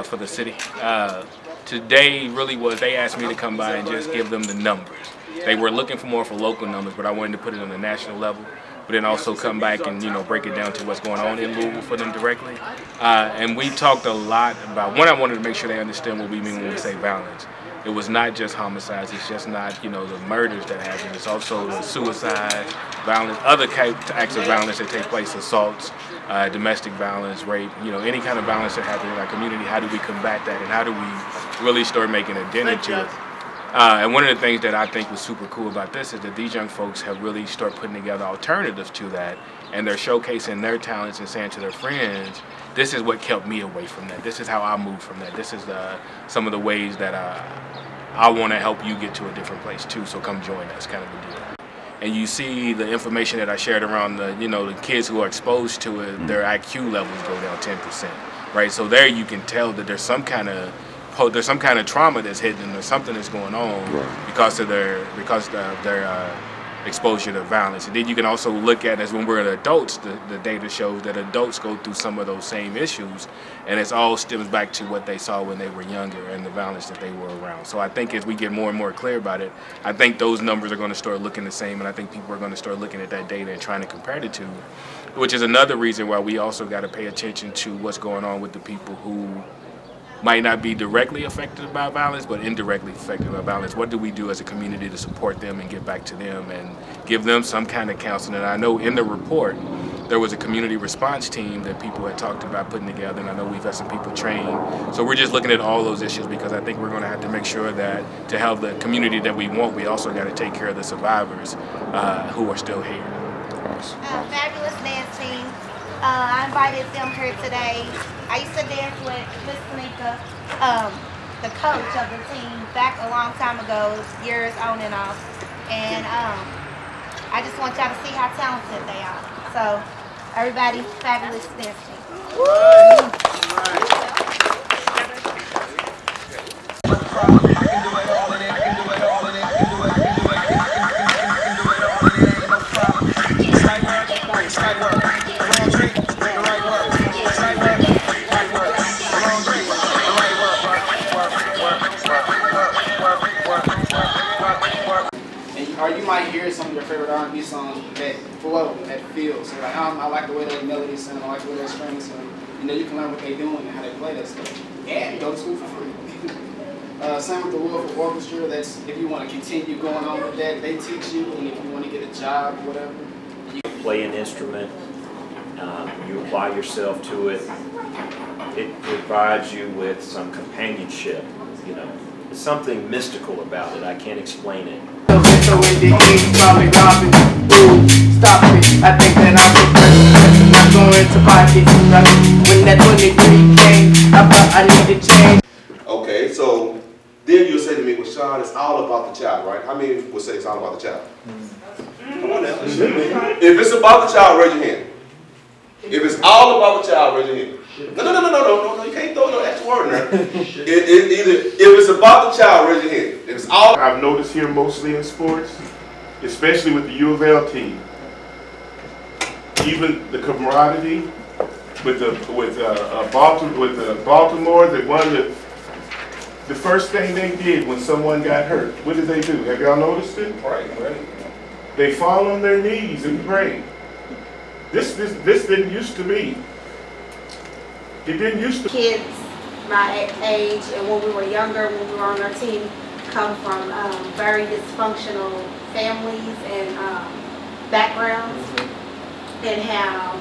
for the city. Today really was, they asked me to come by and just give them the numbers. They were looking for more for local numbers, but I wanted to put it on the national level, but then also come back and, you know, break it down to what's going on in Louisville for them directly. And we talked a lot about, one, I wanted to make sure they understand what we mean when we say violence. It was not just homicides, it's just not, you know, the murders that happen, it's also the suicides, violence, other acts of violence that take place, assaults, domestic violence, rape, you know, any kind of violence that happens in our community. How do we combat that, and how do we really start making a dent into it? And one of the things that I think was super cool about this is that these young folks have really started putting together alternatives to that, and they're showcasing their talents and saying to their friends, this is what kept me away from that. This is how I moved from that. This is some of the ways that I want to help you get to a different place too, so come join us, kind of a deal. And you see the information that I shared around the, you know, the kids who are exposed to it, their IQ levels go down 10%, right? So there you can tell that there's some kind of trauma that's hidden, or something that's going on because of their exposure to violence. And then you can also look at, as when we're adults, the data shows that adults go through some of those same issues, and it all stems back to what they saw when they were younger and the violence that they were around. So I think as we get more and more clear about it, I think those numbers are going to start looking the same, and I think people are going to start looking at that data and trying to compare it to, which is another reason why we also got to pay attention to what's going on with the people who might not be directly affected by violence, but indirectly affected by violence. What do we do as a community to support them and get back to them and give them some kind of counseling? And I know in the report, there was a community response team that people had talked about putting together, and I know we've had some people trained. So we're just looking at all those issues, because I think we're going to have to make sure that to have the community that we want, we also got to take care of the survivors who are still here. Fabulous dance team. I invited them here today. I used to dance with Miss Tanika, the coach of the team, back a long time ago, years on and off. And I just want y'all to see how talented they are. So, everybody, fabulous dance team. Or you might hear some of your favorite R&B songs that flow, that feel. So like, I like the way that melody sound, I like the way that strings sound. You know, you can learn what they're doing and how they play that stuff. And go to school for free. Same with the Wolf Orchestra. That's if you want to continue going on with that, they teach you. And if you want to get a job, whatever. You play an instrument, you apply yourself to it. It provides you with some companionship. You know, there's something mystical about it. I can't explain it. So in the east, probably robbing. Ooh, stop it. I think that I'm the not going to pockets. When that 23 came, I thought I needed change. Okay, so then you'll say to me, well, Sean, it's all about the child, right? How many would say it's all about the child? Come on now. If it's about the child, raise your hand. If it's all about the child, raise your hand. No, you can't throw no extra word in there. If it's about the child, raise your hand. If it's all... I've noticed here mostly in sports, especially with the U of L team, even the camaraderie with Baltimore that won the first thing they did when someone got hurt. What did they do? Have y'all noticed it? Right. They fall on their knees and pray. This didn't used to be. It didn't used to. Kids my age and when we were younger, when we were on our team, come from very dysfunctional families and backgrounds, and how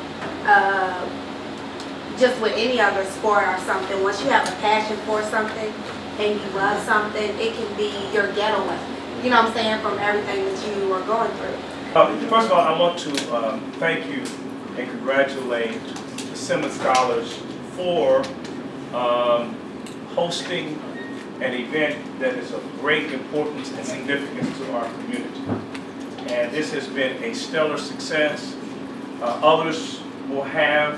just with any other sport or something, once you have a passion for something and you love something, it can be your getaway. You know what I'm saying? From everything that you are going through. First of all, I want to thank you and congratulate the Simmons Scholars for hosting an event that is of great importance and significance to our community. And this has been a stellar success. Others will have,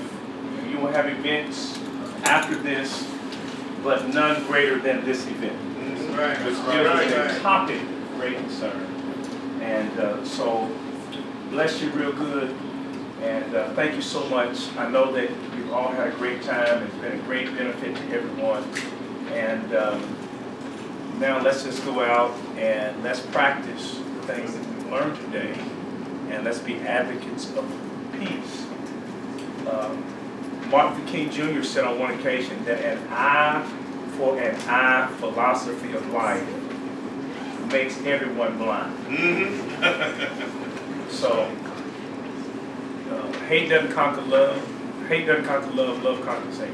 you will have events after this, but none greater than this event. This gives a topic of great concern. And so, bless you real good. And thank you so much. I know that you've all had a great time. It's been a great benefit to everyone. And now let's just go out and let's practice the things that we've learned today. And let's be advocates of peace. Martin Luther King Jr. said on one occasion that an eye for an eye philosophy of life makes everyone blind. So, hate doesn't conquer love. Hate doesn't conquer love. Love conquers hate.